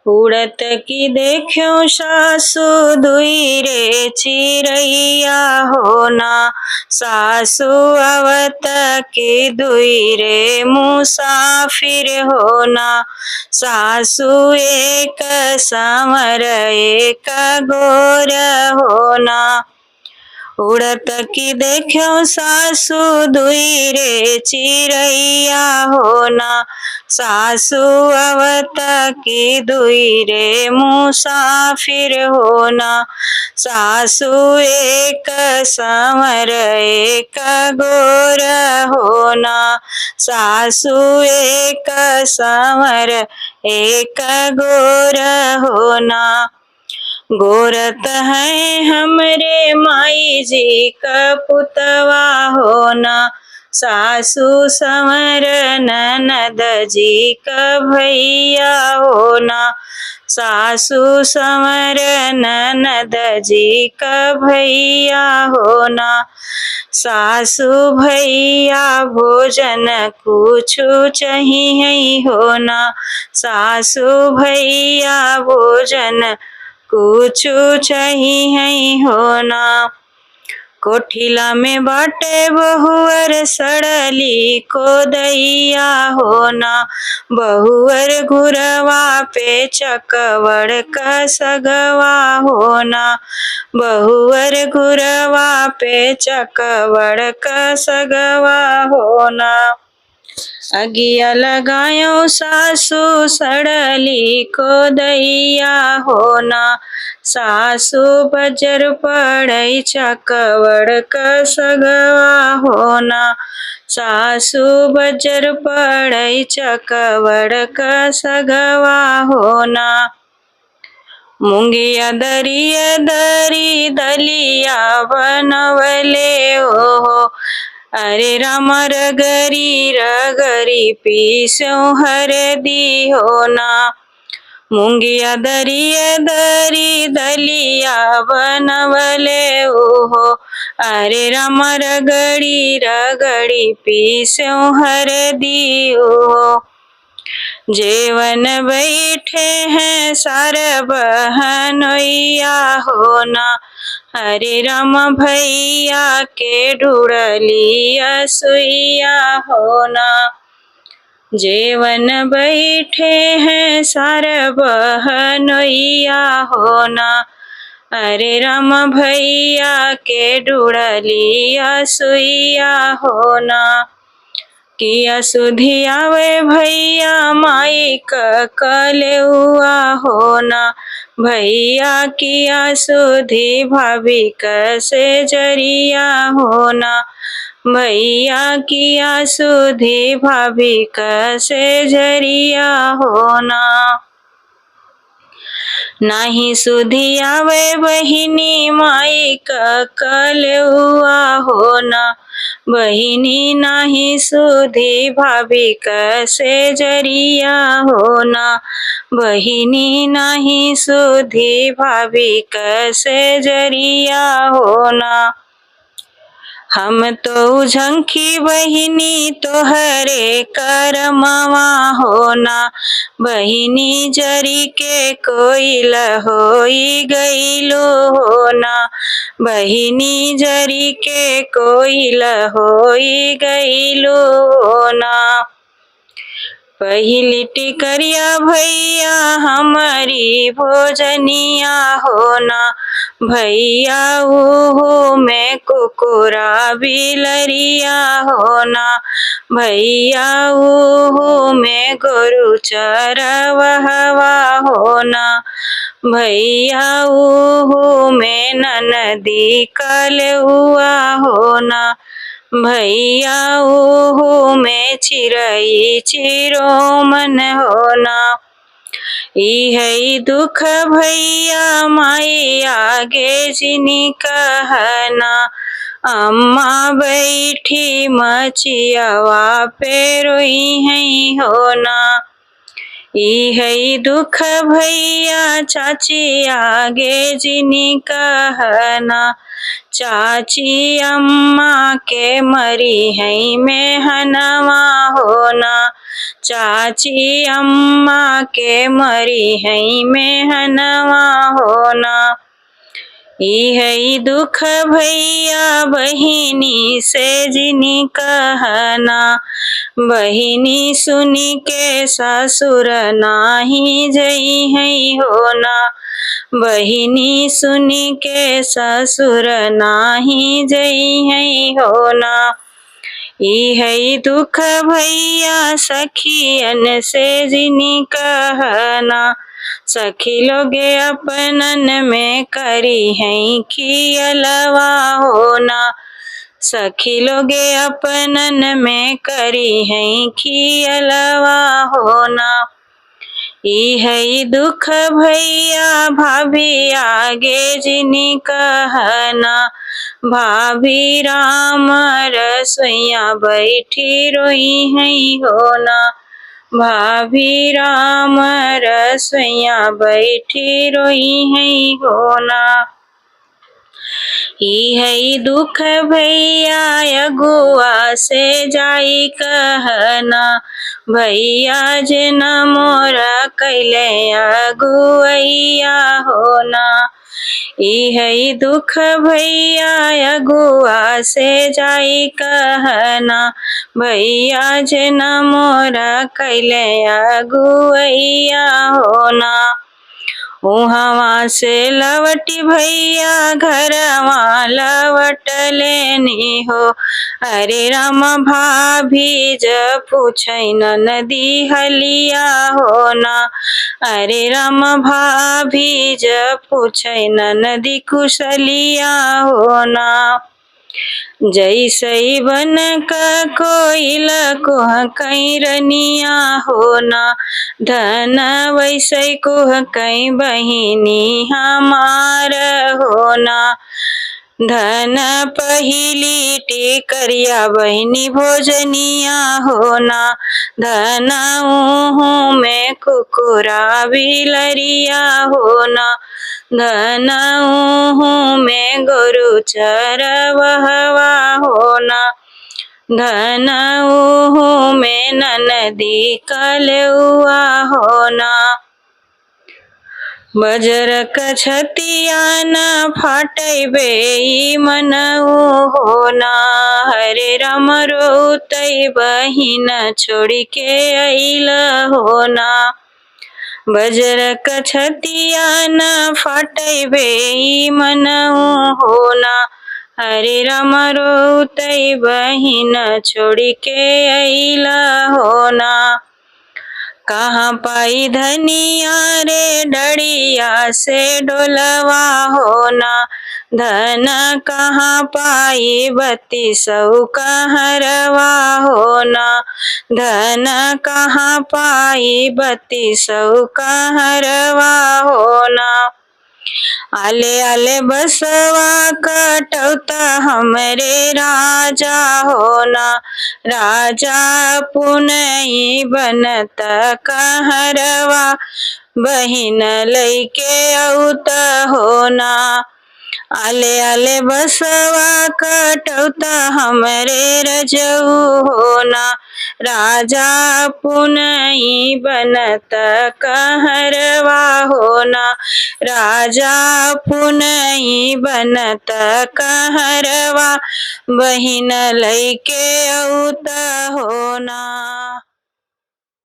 उड़त की देखो सासु दुई रे चिरैया होना, सासु आवत की दुई रे मुसाफिर होना। सासु एक समर एक गोर होना, उड़त की देखो सासु दुई रे चिरैया होना, सासु आवत की दुई रे मुसाफिर होना। सासु एक समर एक गोर होना, सासु एक समर एक गोर होना। गोरत है हमरे माई जी का पुतवा होना, सासु समर ननद जी का भैया होना। सासु समर ननद जी का भैया होना, सासु भैया भोजन कुछु चाहिए होना। सासु भैया भोजन कुछु चाहिए होना। कोठिला में बाटे बहुअर सड़ली को दैया होना, बहुअर घुरवा पे चकवड़ का सगवा होना। बहुअर घुरवा पे चकवड़ का सगवा होना। अगिया लगायो सासु सड़ली को दैया होना, सासु बजर पड़ई चकवड़ का सगवा होना। सासु बजर पड़ई चकवड़ का सगवा होना। मुंगिया दरिया दरी दलिया बनवले हो, अरे राम रगरी रगरी पीसो हरदी होना। मुंगिया दरिया दरी दलिया बनवले हो, अरे राम रगड़ी रगड़ी पीसो हरदी हो। जेवन बैठे हैं सार बहनोइया होना, हरे राम भैया के ढूढ़ली असुइया होना। जेवन बैठे हैं सार बहनोइया होना, अरे राम भैया के ढूढ़ली असुइया होना। किया सुधी आवे भैया माई का कलेउआ होना, भैया किया सुधी भाभी कैसे जरिया होना। भैया किया सुधी भाभी कैसे जरिया होना। नाही सुधी आवे बहिनी माई का कलेउआ होना, बहिनी नाही सुधी भाभी कैसे जरिया होना। बहिनी नाही सुधी भाभी कैसे जरिया होना। हम तो झंखी बहिनी तोहरे करमवा होना, बहिनी जरी के कोइल होई गईलो होना। बहिनी जरी के कोइल होई गईलो होना। पहिली टिकरिया भैया हमारी भोजनिया होना, भैया ऊहू में कुकुरा बिलरिया होना। भैया ऊहू में गोरु चरवहवा होना, भैया ऊहू में ननदी कलेउआ होना। भैया ऊहू में चिरई चिरोमन होना। इहई दुख भैया माई आगे जिनी कहना, अम्मा बैठी मचियावा पे रोई है होना। इहई दुख भैया चाची आगे जिनी कहना, चाची अम्मा के मरी है में हनवा होना। चाची अम्मा के मरी है मेहनवा होना। इहई दुख भैया बहिनी से जिनी कहना, बहिनी सुनी के ससुर नाही जई है होना, बहिनी सुनी के ससुर नाही जई है होना। इहई दुख भैया सखियन से जिनी कहना, सखी लोगे अपनन में करी है खियलवा होना, सखी लोगे अपनन में करी है खियलवा होना। इहई दुख भैया भाभी आगे जिनी कहना, भाभी राम रसोइया बैठी रोई है होना, भाभी राम रसोइया बैठी रोई है होना। इहई दुख भैया अगुआ से जाई कहना, भैया जना मोरा कैले अगुआइया होना। इहई दुख भैया अगुआ से जाई कहना, भैया जना मोरा कैले अगुआइया होना। उहवा से लवटी भैया घरवा लवट लेनी हो, अरे राम भाभी ज पूछैन नदी हलिया होना, अरे राम भाभी ज पूछैन नदी कुशलिया होना। जैसई बन का कोइल कुह कई रनिया होना, धन वैसे कुह कई बहिनी हमार होना, धन पहिली टिकरिया बहिनी भोजनिया होना, धन उहू में कुकुरा बिलरिया होना, धन उहू में गोरु चरवहवा होना, धन उहू में ननदी कलउआ होना। बजरक छतिया न फाटैबे मनऊ होना, हरे राम रोतई बहिन छोड़ी के अइल होना, बजरक छतिया न फाटैबे मनऊ होना, हरे राम रोतई बहिन छोड़ी के अइल होना। कहाँ पाई धनिया रे डड़िया से डोलवा होना, धन कहाँ पाई 32 कहरवा होना, धन कहाँ पाई 32 कहरवा होना। आले आले बसवा कटौता हमरे राजा होना, राजा पुनई बनत कहरवा, बहिन लैके औत होना। आले आले बसवा कटौता हमरे रजऊ होना, राजा पुनई बनत कहरवा होना, राजा पुनई बनत कहरवा, बहिन लैके औत होना।